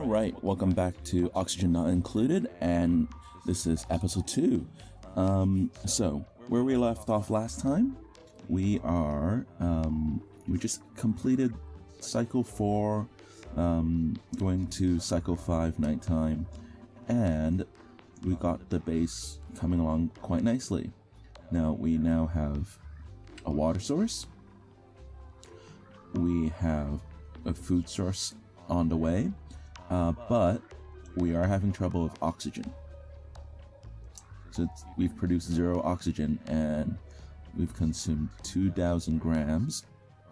Alright, welcome back to Oxygen Not Included, and this is episode 2. So, where we left off last time, we just completed cycle 4, going to cycle 5 nighttime, and we got the base coming along quite nicely. Now, we now have a water source, we have a food source on the way, but we are having trouble with oxygen. So we've produced 0 oxygen and we've consumed 2,000 grams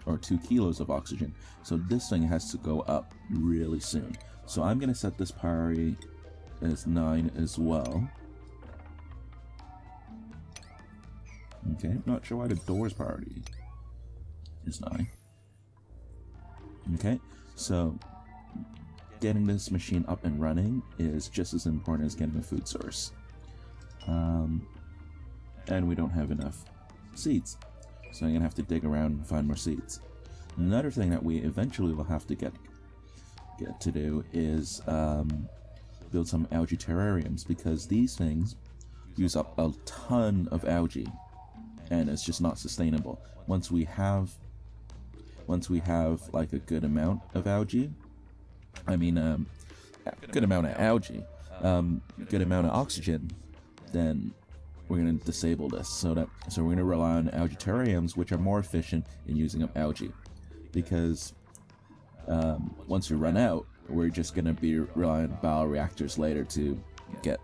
or 2 kilos of oxygen. So this thing has to go up really soon. So I'm going to set this priority as 9 as well. Okay, I'm not sure why the door's priority is 9. Okay, so getting this machine up and running is just as important as getting a food source. And we don't have enough seeds, so I'm gonna have to dig around and find more seeds. Another thing that we eventually will have to get to do is build some algae terrariums, because these things use up a ton of algae and it's just not sustainable. Once we have like a good amount of algae, good amount of algae, good amount of oxygen, then we're going to disable this. So we're going to rely on algae terrariums, which are more efficient in using up algae, because once we run out, we're just going to be relying on bioreactors later to get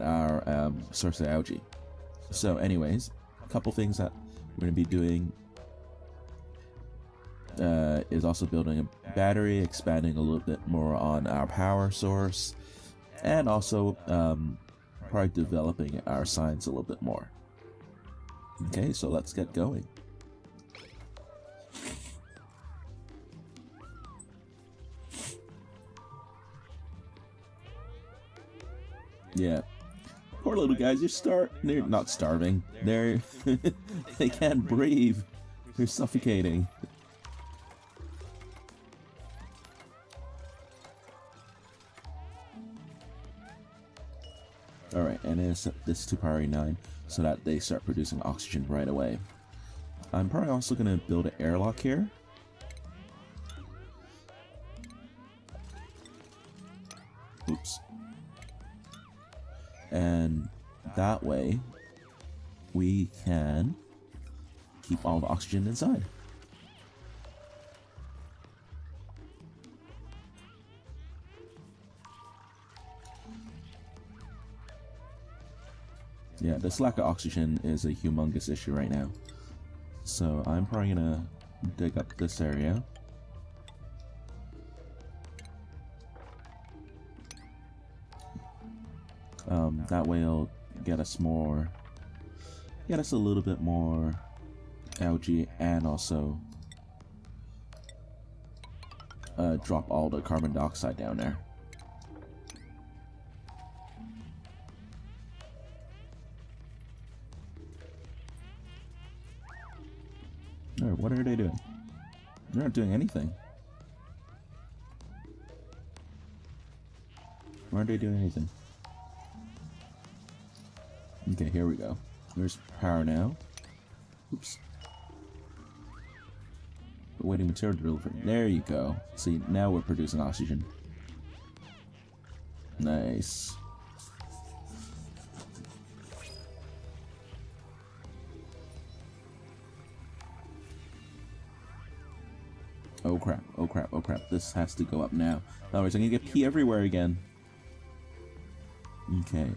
our source of algae. So anyways, a couple things that we're going to be doing is also building a battery, expanding a little bit more on our power source, and also probably developing our science a little bit more. Okay, so let's get going. Yeah, poor little guys, they're not starving. They can't breathe. They're suffocating. Alright, and then set this to priority 9 so that they start producing oxygen right away. I'm probably also going to build an airlock here. Oops. And that way, we can keep all the oxygen inside. Yeah, this lack of oxygen is a humongous issue right now. So I'm probably gonna dig up this area. That way it'll get us a little bit more algae, and also drop all the carbon dioxide down there. Alright, what are they doing? They're not doing anything. Why aren't they doing anything? Okay, here we go. There's power now. Oops. Awaiting material delivery. There you go. See, now we're producing oxygen. Nice. Oh crap, oh crap, oh crap. This has to go up now. Otherwise I'm gonna get pee everywhere again. Okay.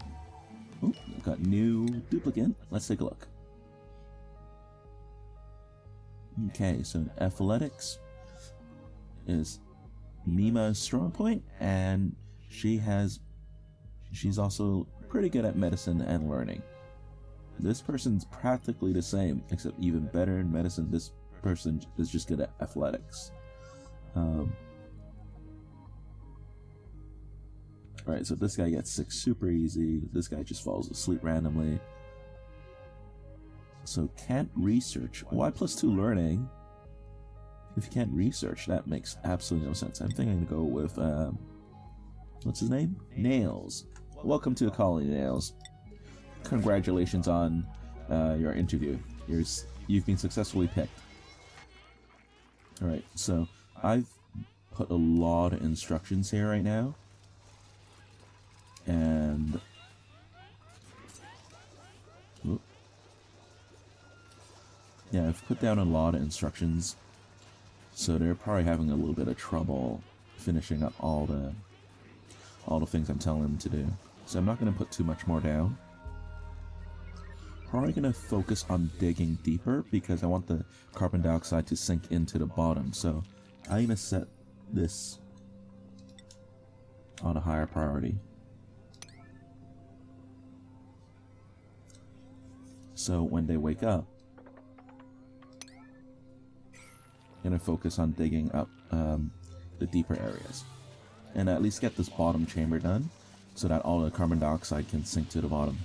Oh, got new duplicate. Let's take a look. Okay, so athletics is Mima's strong point, and she's also pretty good at medicine and learning. This person's practically the same, except even better in medicine. This person is just good at athletics. Alright, so this guy gets sick super easy. This guy just falls asleep randomly. So can't research. Why +2 learning? If you can't research, that makes absolutely no sense. I'm thinking to go with What's his name? Nails. Welcome to the colony, Nails. Congratulations on your interview. You've been successfully picked. Alright, so I've put a lot of instructions here right now. And yeah, I've put down a lot of instructions. So they're probably having a little bit of trouble finishing up all the things I'm telling them to do. So I'm not going to put too much more down. Probably going to focus on digging deeper because I want the carbon dioxide to sink into the bottom. So I'm going to set this on a higher priority. So when they wake up, I'm going to focus on digging up the deeper areas. And at least get this bottom chamber done so that all the carbon dioxide can sink to the bottom.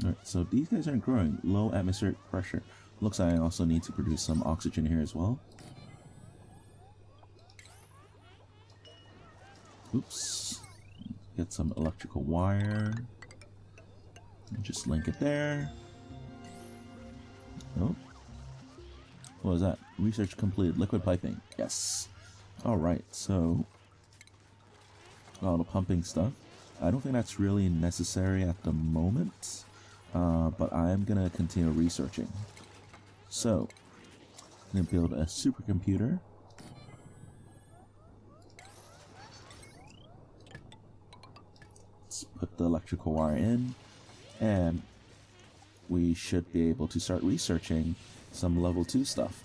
Alright, so these guys aren't growing. Low atmospheric pressure. Looks like I also need to produce some oxygen here as well. Oops. Get some electrical wire. And just link it there. Oh. What was that? Research completed. Liquid piping. Yes. Alright, so all the pumping stuff. I don't think that's really necessary at the moment. But I am going to continue researching. So, I'm going to build a supercomputer. Let's put the electrical wire in. And we should be able to start researching some level 2 stuff.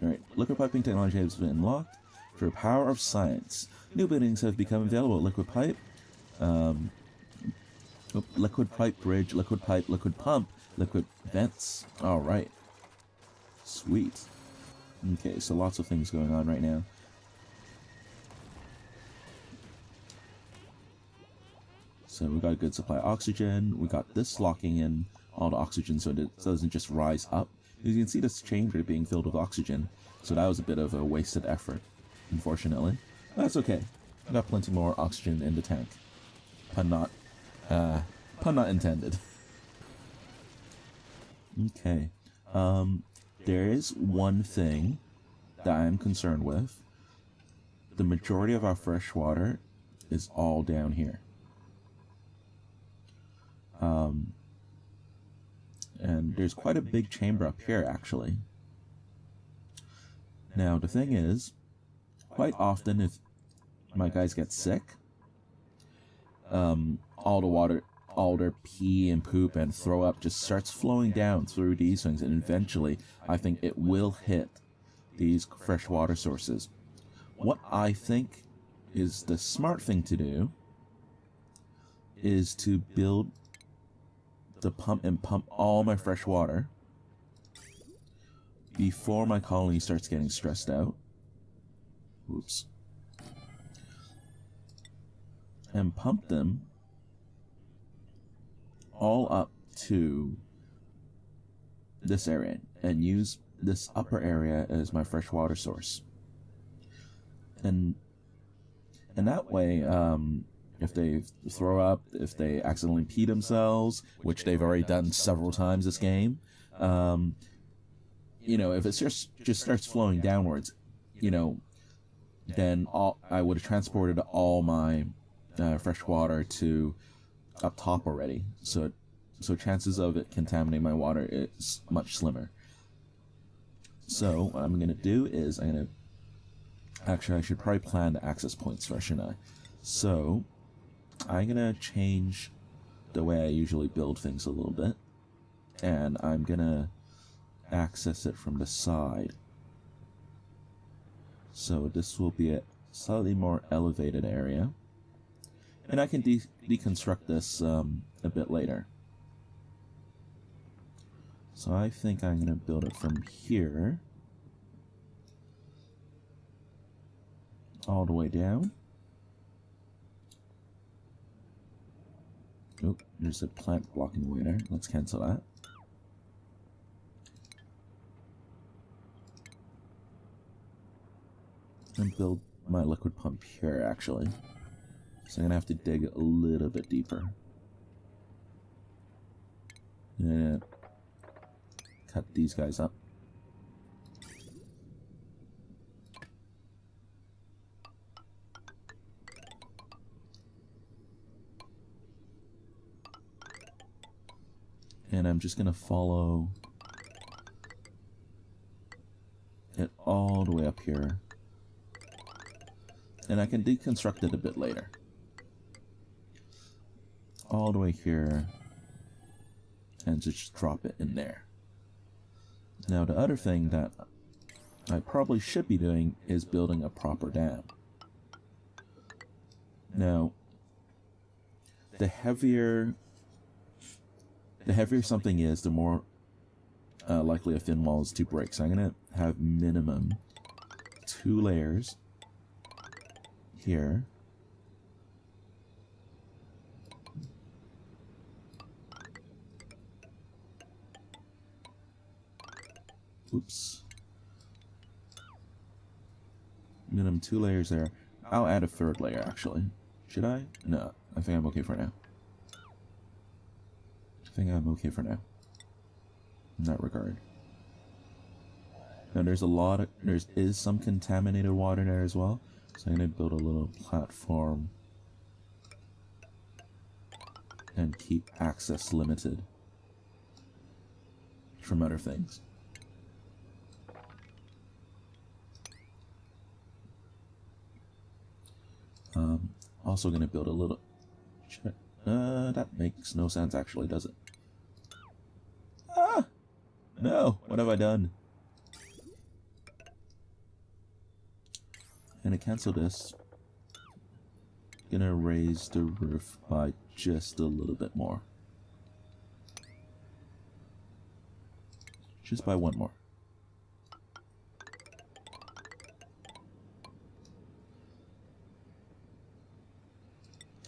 Alright, liquid piping technology has been unlocked. Through the power of science, new buildings have become available. Liquid pipe. Liquid pipe bridge, liquid pipe, liquid pump, liquid vents. Alright. Sweet. Okay, so lots of things going on right now. So we got a good supply of oxygen. We got this locking in all the oxygen so it doesn't just rise up. As you can see, this chamber being filled with oxygen. So that was a bit of a wasted effort, unfortunately. That's okay. We got plenty more oxygen in the tank. Pun not intended. Okay. There is one thing that I am concerned with. The majority of our fresh water is all down here. And there's quite a big chamber up here, actually. Now, the thing is, quite often if my guys get sick, all the water, all their pee and poop and throw up just starts flowing down through these things, and eventually I think it will hit these fresh water sources. What I think is the smart thing to do is to build the pump and pump all my fresh water before my colony starts getting stressed out. Oops. And pump them all up to this area and use this upper area as my fresh water source. And that way, if they throw up, if they accidentally pee themselves, which they've already done several times this game, you know, if it just starts flowing downwards, you know, then I would have transported all my fresh water to up top already. So chances of it contaminating my water is much slimmer. So what I'm going to do is actually, I should probably plan the access points first, shouldn't I? So I'm going to change the way I usually build things a little bit. And I'm going to access it from the side. So this will be a slightly more elevated area. And I can deconstruct this a bit later. So I think I'm going to build it from here. all the way down. Oh, there's a plant blocking the way there. Let's cancel that. And build my liquid pump here, actually. So I'm gonna have to dig a little bit deeper. And cut these guys up. And I'm just gonna follow it all the way up here. And I can deconstruct it a bit later. All the way here. And just drop it in there. Now the other thing that I probably should be doing is building a proper dam. Now, the heavier something is, the more likely a thin wall is to break. So I'm going to have minimum 2 layers here. Oops. Minimum 2 layers there. I'll add a 3rd layer, actually. Should I? No, I think I'm okay for now. In that regard. Now there is some contaminated water there as well. So I'm going to build a little platform and keep access limited from other things. Also going to build a little... that makes no sense actually, does it? Ah! No! What have I done? I'm going to cancel this. Going to raise the roof by just a little bit more. Just by 1 more.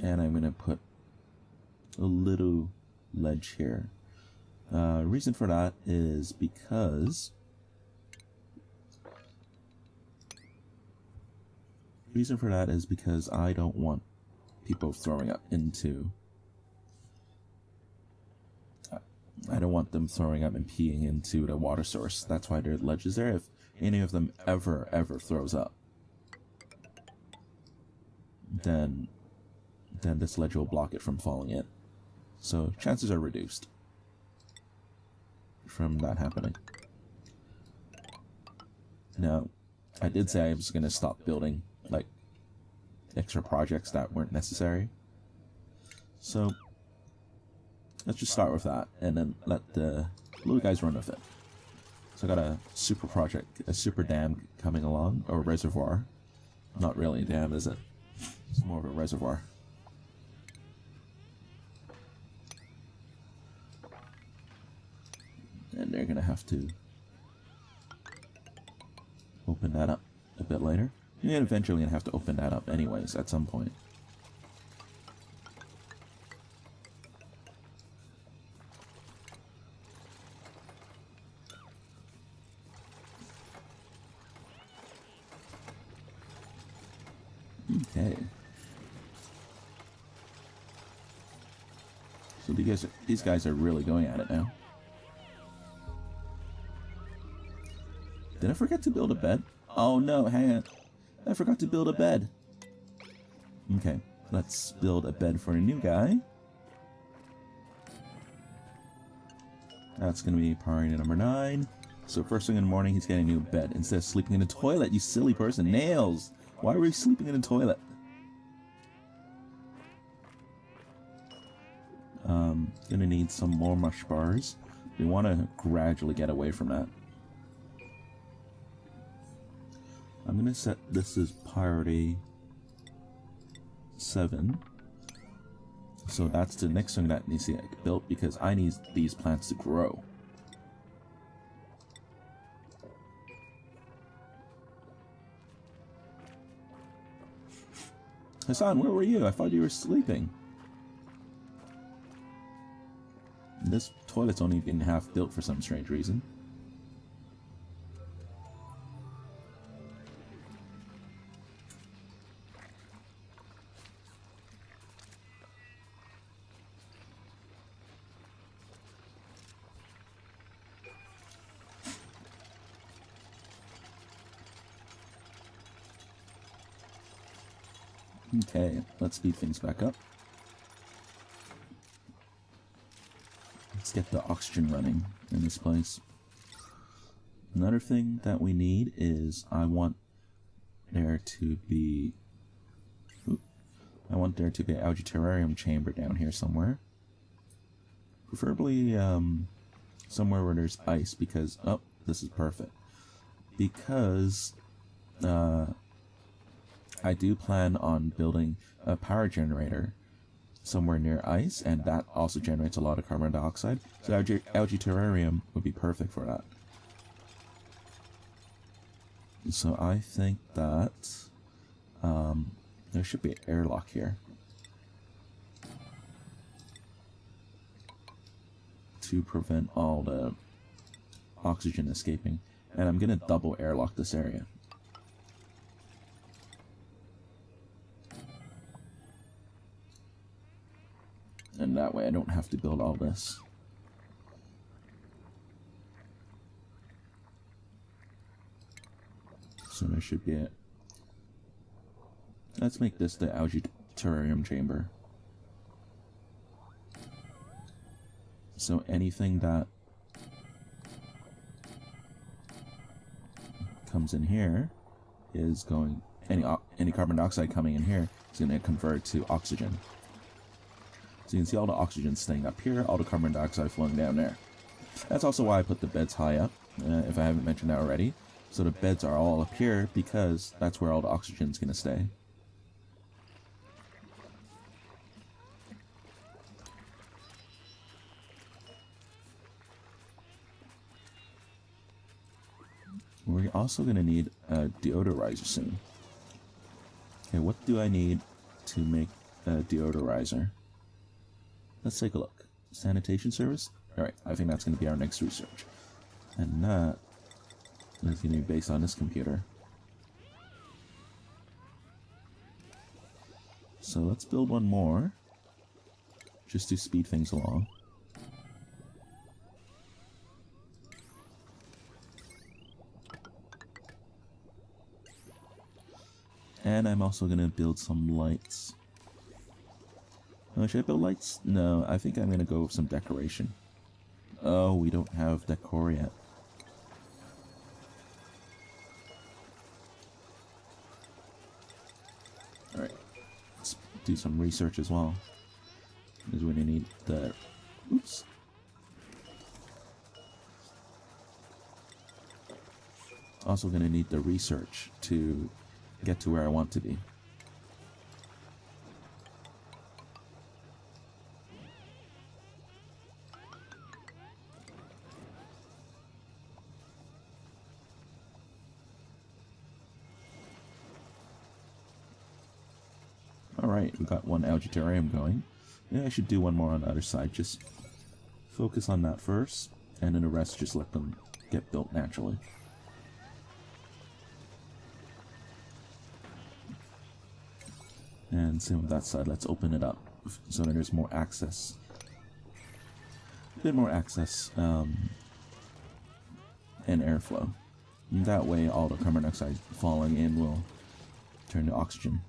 And I'm going to put a little ledge here. Reason for that is because I don't want people throwing up into... I don't want them throwing up and peeing into the water source. That's why there are ledges there. If any of them ever throws up, then this ledge will block it from falling in. So chances are reduced from that happening. Now, I did say I was going to stop building like extra projects that weren't necessary. So let's just start with that and then let the little guys run with it. So I got a super project, a super dam coming along, or a reservoir. Not really a dam, is it? It's more of a reservoir. And they're going to have to open that up a bit later. And eventually going to have to open that up anyways at some point. Okay. So these guys are really going at it now. Did I forget to build a bed? Oh no, hang on. I forgot to build a bed. Okay, let's build a bed for a new guy. That's going to be priority number 9. So first thing in the morning, he's getting a new bed. Instead of sleeping in the toilet, you silly person. Nails! Why were you sleeping in the toilet? Gonna need some more mush bars. We want to gradually get away from that. I'm gonna set this as priority 7. So that's the next thing that needs to get built because I need these plants to grow. Hassan, where were you? I thought you were sleeping. This toilet's only been half built for some strange reason. Okay, let's speed things back up. Let's get the oxygen running in this place. Another thing that we need is I want there to be an algae terrarium chamber down here somewhere. Preferably somewhere where there's ice because, oh, this is perfect. Because I do plan on building a power generator somewhere near ice, and that also generates a lot of carbon dioxide. So algae terrarium would be perfect for that. So I think that there should be an airlock here to prevent all the oxygen escaping. And I'm gonna double airlock this area. And that way I don't have to build all this. So there should be it. Let's make this the algae terrarium chamber. So anything that comes in here is going, any carbon dioxide coming in here is going to convert to oxygen. So you can see all the oxygen staying up here, all the carbon dioxide flowing down there. That's also why I put the beds high up, if I haven't mentioned that already. So the beds are all up here because that's where all the oxygen's going to stay. We're also going to need a deodorizer soon. Okay, what do I need to make a deodorizer? Let's take a look. Sanitation service? Alright, I think that's going to be our next research. And that is going to be based on this computer. So let's build one more, just to speed things along. And I'm also going to build some lights. Oh, should I build lights? No, I think I'm going to go with some decoration. Oh, we don't have decor yet. Alright, let's do some research as well. Because we're going to need the... Oops. Also going to need the research to get to where I want to be. Alright, we got one algae terrarium going. Yeah, I should do one more on the other side. Just focus on that first, and then the rest just let them get built naturally. And same with that side, let's open it up so that there's more access. A bit more access and airflow. And that way all the carbon dioxide falling in will turn to oxygen.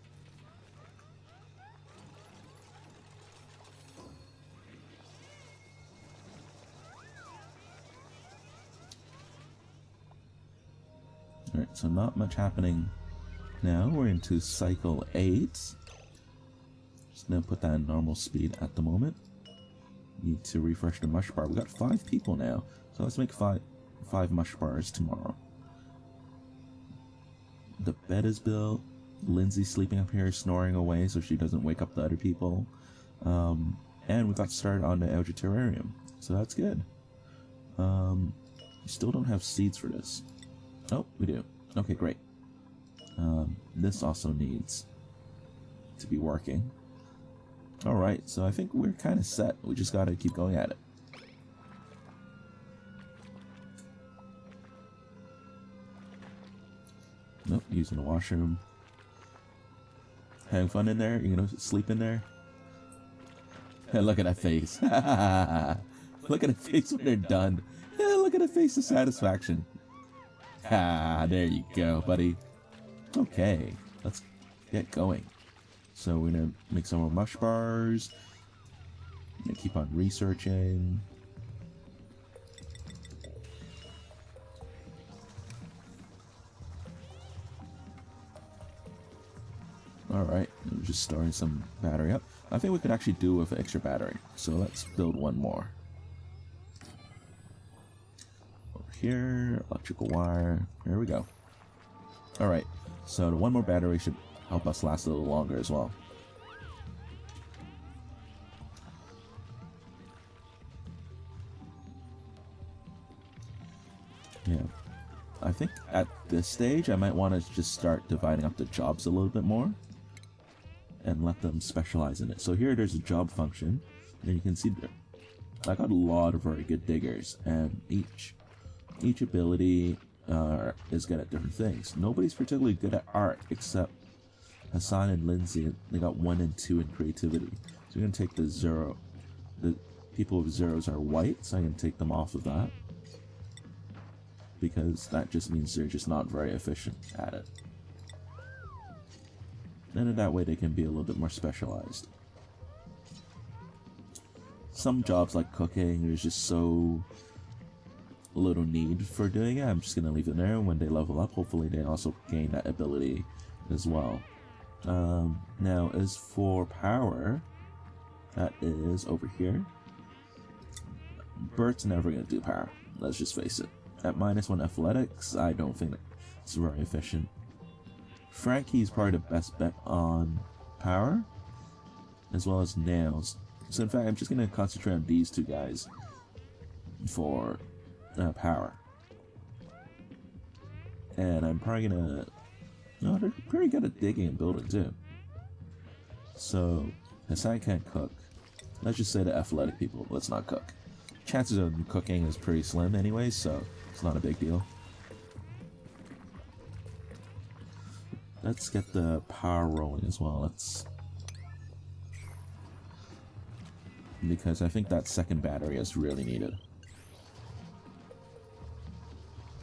Alright, so not much happening now. We're into cycle 8. Just gonna put that in normal speed at the moment. Need to refresh the mush bar. We got 5 people now, so let's make five mush bars tomorrow. The bed is built. Lindsay's sleeping up here, snoring away so she doesn't wake up the other people. And we got started on the algae terrarium, so that's good. We still don't have seeds for this. Oh, we do. Okay, great. This also needs to be working. Alright, so I think we're kind of set. We just gotta keep going at it. Nope, using the washroom. Having fun in there? You gonna sleep in there? Look at that face. Look at the face when they're done. Look at the face of satisfaction. There you go, buddy. Okay, let's get going. So we're gonna make some more mush bars. Gonna keep on researching. Alright, we're just storing some battery up. I think we could actually do with an extra battery. So let's build one more. Over here, electrical wire. There we go. Alright, so the one more battery should help us last a little longer as well. Yeah. I think at this stage I might want to just start dividing up the jobs a little bit more and let them specialize in it. So here there's a job function, and you can see that I got a lot of very good diggers, and each ability is good at different things. Nobody's particularly good at art except Hassan and Lindsay. They got 1 and 2 in creativity. So we're gonna take the 0. The people with zeros are white, so I'm gonna take them off of that, because that just means they're just not very efficient at it. And in that way they can be a little bit more specialized. Some jobs like cooking, there's just so little need for doing it. I'm just going to leave it there. When they level up, hopefully they also gain that ability as well. Now as for power, that is over here. Bert's never going to do power, let's just face it. At -1 athletics, I don't think it's very efficient. Frankie's probably the best bet on power, as well as nails. So in fact, I'm just going to concentrate on these two guys for power. And I'm probably going to... No, they're pretty good at digging and building too. So, Hassan can't cook. Let's just say the athletic people, let's not cook. Chances of them cooking is pretty slim anyway, so it's not a big deal. Let's get the power rolling as well. Because I think that second battery is really needed.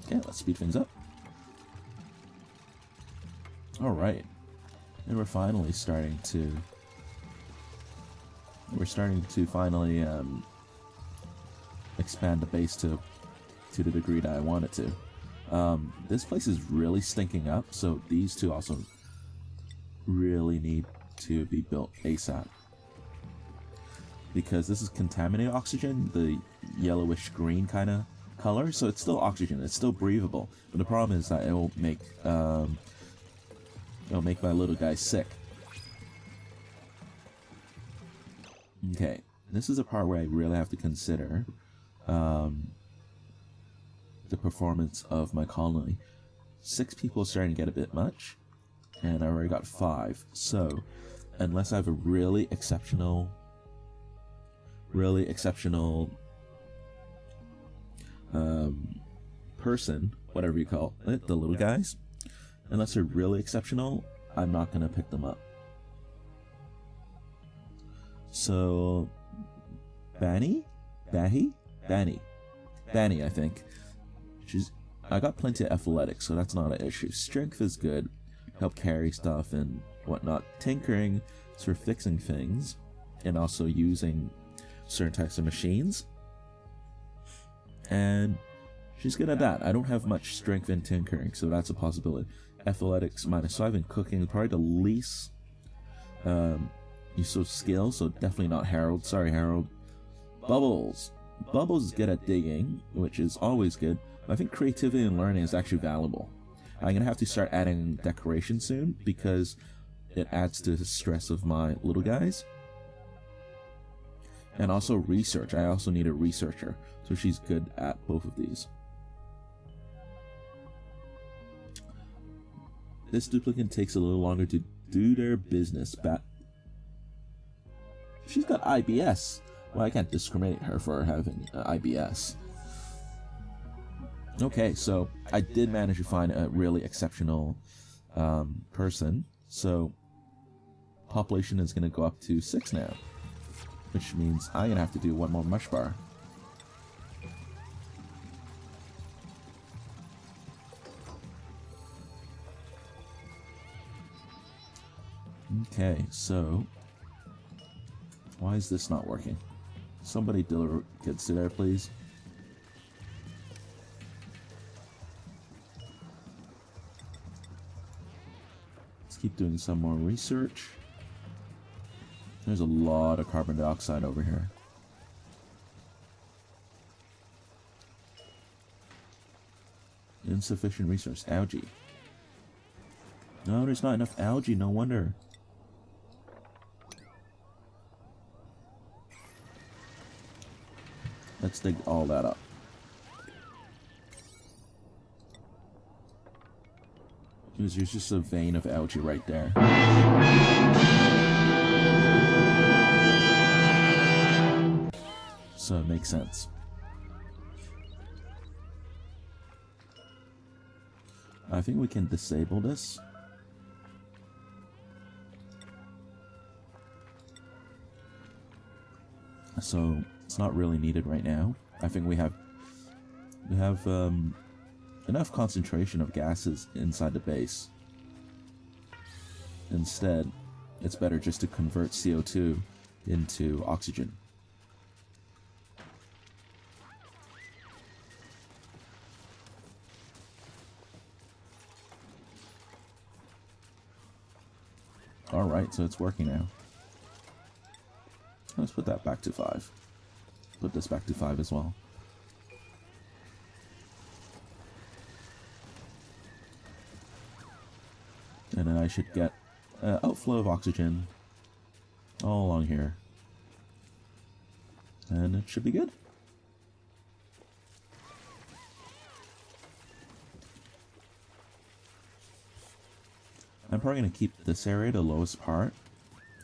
Okay, let's speed things up. Alright. And we're finally starting to... finally expand the base to the degree that I want it to. This place is really stinking up, so these two also really need to be built ASAP. Because this is contaminated oxygen, the yellowish green kind of color, so it's still oxygen, it's still breathable. But the problem is that it'll make my little guy sick. Okay, this is a part where I really have to consider the performance of my colony. 6 people are starting to get a bit much, and I already got 5. So, unless I have a really exceptional person, whatever you call it, the little guys, unless they're really exceptional, I'm not gonna pick them up. So, Banny, I think. I got plenty of athletics, so that's not an issue. Strength is good, help carry stuff and whatnot. Tinkering is for fixing things, and also using certain types of machines. And she's good at that. I don't have much strength in tinkering, so that's a possibility. Athletics -5 in cooking, probably the least use of skill, so definitely not Harold. Sorry, Harold. Bubbles is good at digging, which is always good. But I think creativity and learning is actually valuable. I'm gonna have to start adding decoration soon because it adds to the stress of my little guys. And also research. I also need a researcher, so she's good at both of these. This duplicate takes a little longer to do their business. She's got IBS. Well, I can't discriminate her for having IBS. Okay, so I did manage to find a really exceptional person. So population is going to go up to 6 now, which means I'm going to have to do 1 more mush bar. Okay, so why is this not working? Somebody deliver kids to there, please. Let's keep doing some more research. There's a lot of carbon dioxide over here. Insufficient resource. Algae. No, there's not enough algae, no wonder. Let's dig all that up. There's just a vein of algae right there. So it makes sense. I think we can disable this. So it's not really needed right now. I think we have enough concentration of gases inside the base. Instead, it's better just to convert CO2 into oxygen. Alright, so it's working now. Let's put that back to 5. Put this back to 5 as well. And then I should get outflow of oxygen all along here. And it should be good. I'm probably going to keep this area, the lowest part,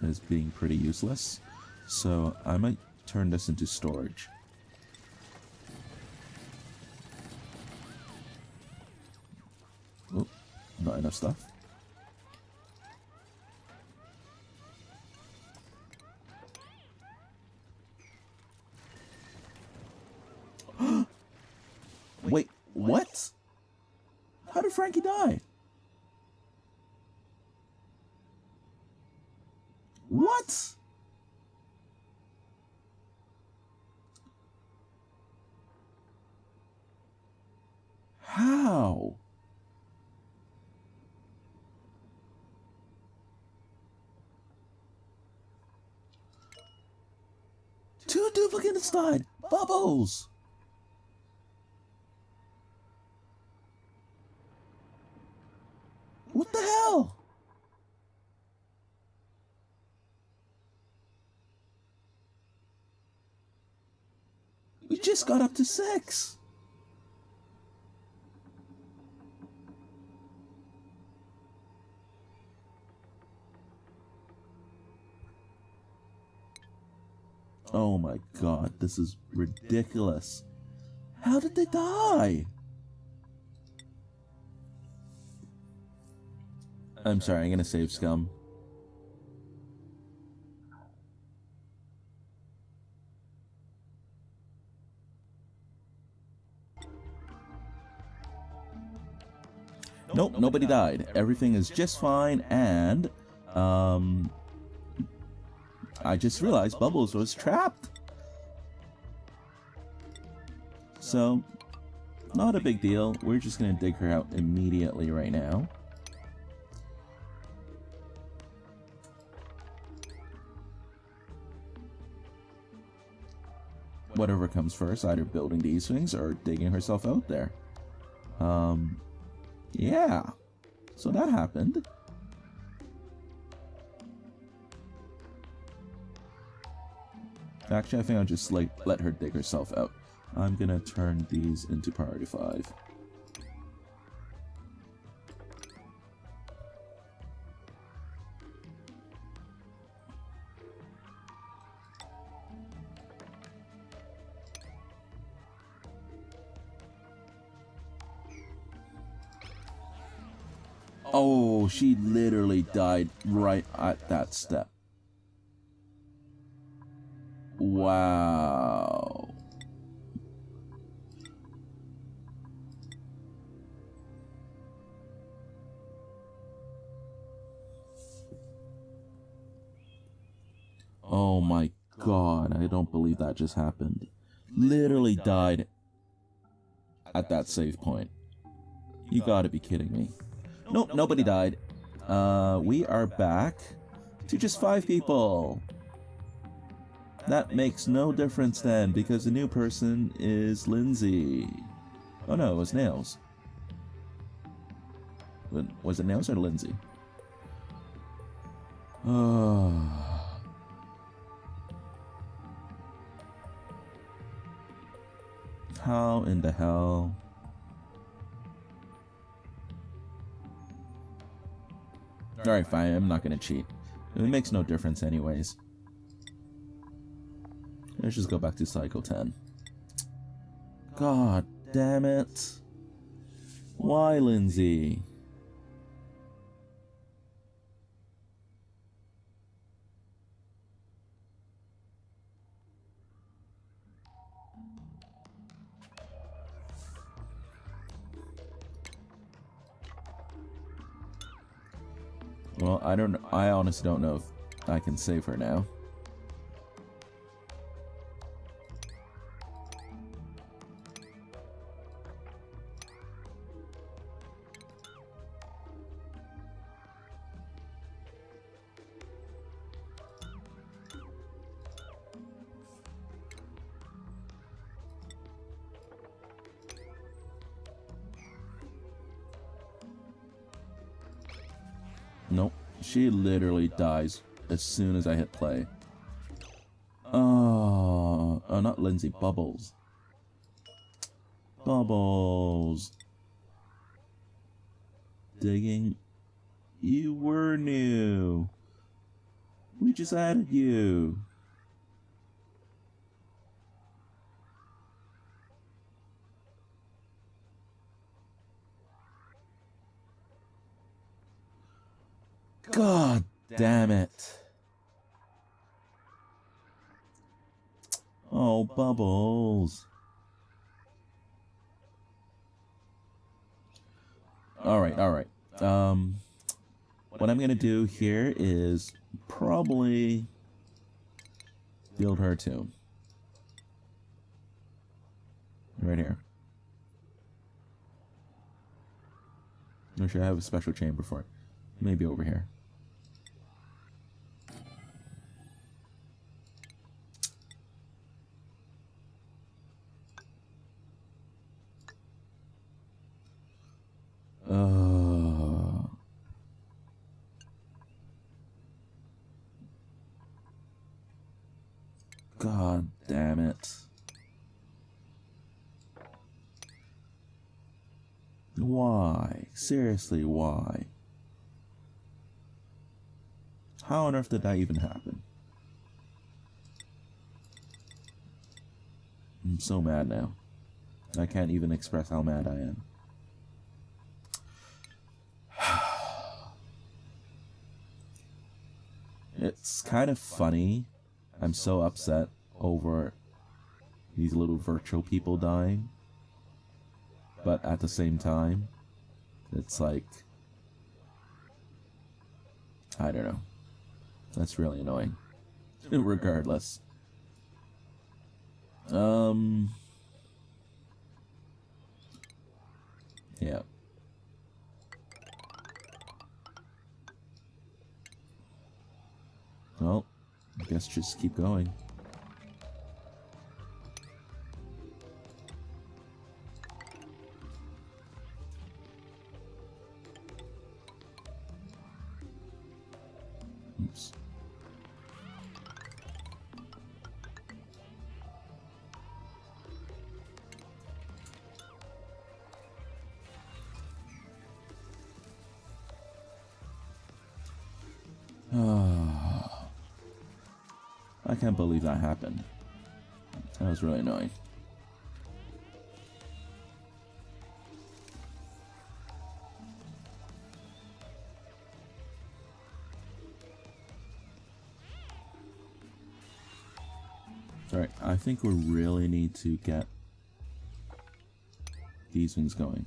as being pretty useless. So I might turn this into storage. Oh, not enough stuff. Wait, what? How did Frankie die? What? How? Two duplicates died. Bubbles. What the hell? We just got up to 6. Oh my god, this is ridiculous. How did they die? I'm sorry, I'm gonna save scum. Nope, nobody died. Everything is just fine, and I just realized Bubbles was trapped. So, not a big deal. We're just gonna dig her out immediately right now. Whatever comes first, either building these things or digging herself out there. Yeah. So that happened. Actually, I think I'll just let her dig herself out. I'm gonna turn these into priority 5. Oh, she literally died right at that step. Wow. Oh my god, I don't believe that just happened. Literally died at that save point. You gotta be kidding me. Nope, nobody died. We are back to just 5 people. That makes no difference then, because the new person is Lindsay. Oh no, it was Nails. Was it Nails or Lindsay? Oh. How in the hell? Alright, fine, I'm not gonna cheat. It makes no difference anyways. Let's just go back to Cycle 10. God damn it. Why, Lindsay? Well, I honestly don't know if I can save her now. Nope. She literally dies as soon as I hit play. Oh, not Lindsay. Bubbles. Bubbles. Digging. You were new. We just added you. God damn it. Oh, Bubbles. Alright. What I'm gonna do here is probably build her tomb. Right here. Or should I have a special chamber for it? Maybe over here. God damn it. Why? Seriously, why? How on earth did that even happen? I'm so mad now. I can't even express how mad I am. It's kind of funny. I'm so upset over these little virtual people dying. But at the same time, it's like, I don't know. That's really annoying. Regardless. Yeah. Well, I guess just keep going. Oops. I can't believe that happened. That was really annoying. Alright, I think we really need to get these things going.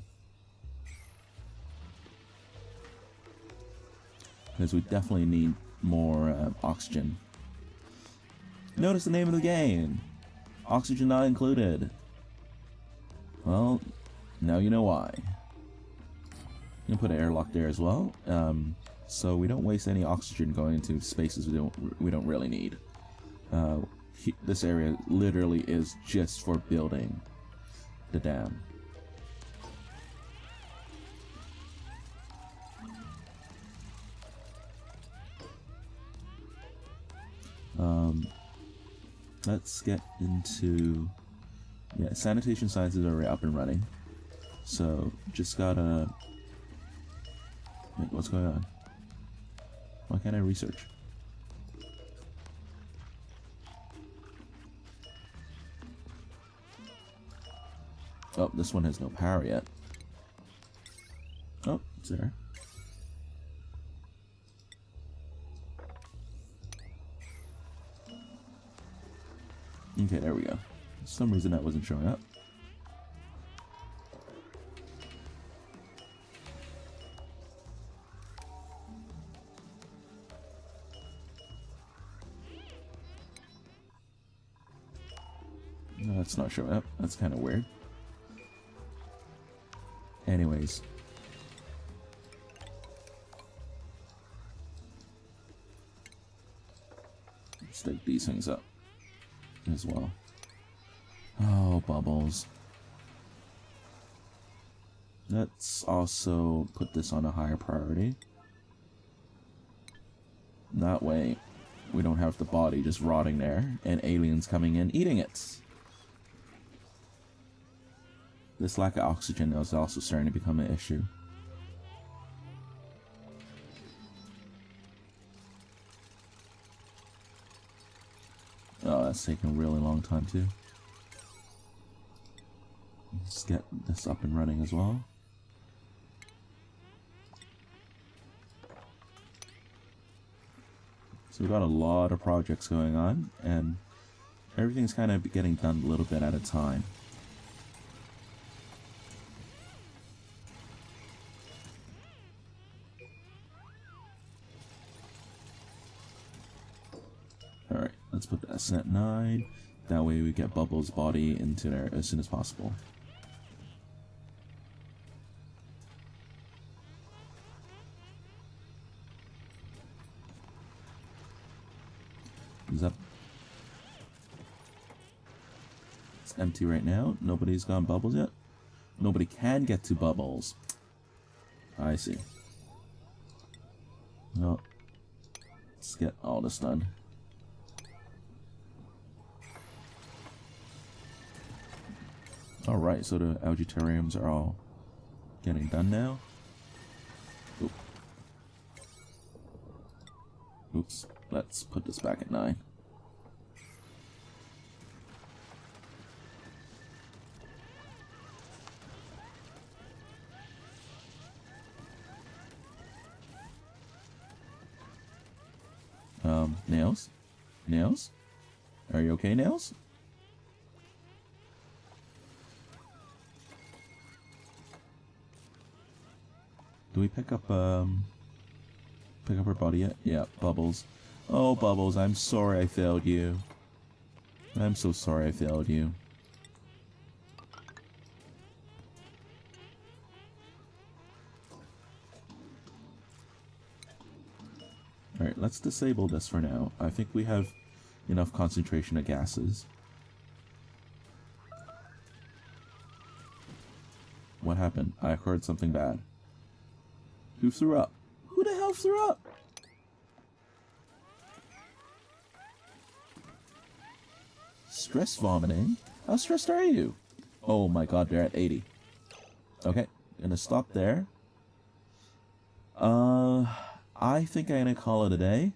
Because we definitely need more oxygen. Notice the name of the game! Oxygen not included. Well, now you know why. You can put an airlock there as well, so we don't waste any oxygen going into spaces we don't really need. This area literally is just for building the dam. Let's get into... Yeah, sanitation science is already up and running. So, just gotta... Wait, what's going on? Why can't I research? Oh, this one has no power yet. Oh, it's there. Okay, there we go. For some reason that wasn't showing up. No, that's not showing up. That's kind of weird. Anyways. Let's take these things up as well. Oh, bubbles. Let's also put this on a higher priority. That way, we don't have the body just rotting there and aliens coming in eating it. This lack of oxygen is also starting to become an issue. Oh, that's taking a really long time too. Let's get this up and running as well. So we've got a lot of projects going on, and everything's kind of getting done a little bit at a time. Alright, let's put the Ascent 9. That way we get Bubbles' body into there as soon as possible. Is up. It's empty right now. Nobody's gone Bubbles yet. Nobody can get to Bubbles. I see. Well, let's get all this done. Alright, so the algae terrariums are all getting done now. Oop. Oops. Let's put this back at 9. Nails? Nails? Are you okay, Nails? Do we pick up her body yet? Yeah, Bubbles. Oh, Bubbles, I'm sorry I failed you. I'm so sorry I failed you. Alright, let's disable this for now. I think we have enough concentration of gases. What happened? I heard something bad. Who threw up? Who the hell threw up? Stress vomiting? How stressed are you? Oh my god, they're at 80. Okay, gonna stop there. I think I'm gonna call it a day.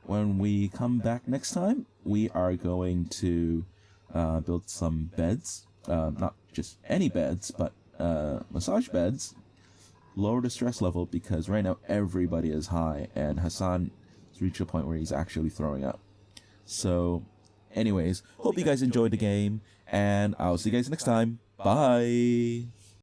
When we come back next time, we are going to build some beds. Not just any beds, but massage beds. Lower the stress level because right now everybody is high and Hassan has reached a point where he's actually throwing up. So Anyways, hope you guys enjoyed the game, and I'll see you guys next time. Bye!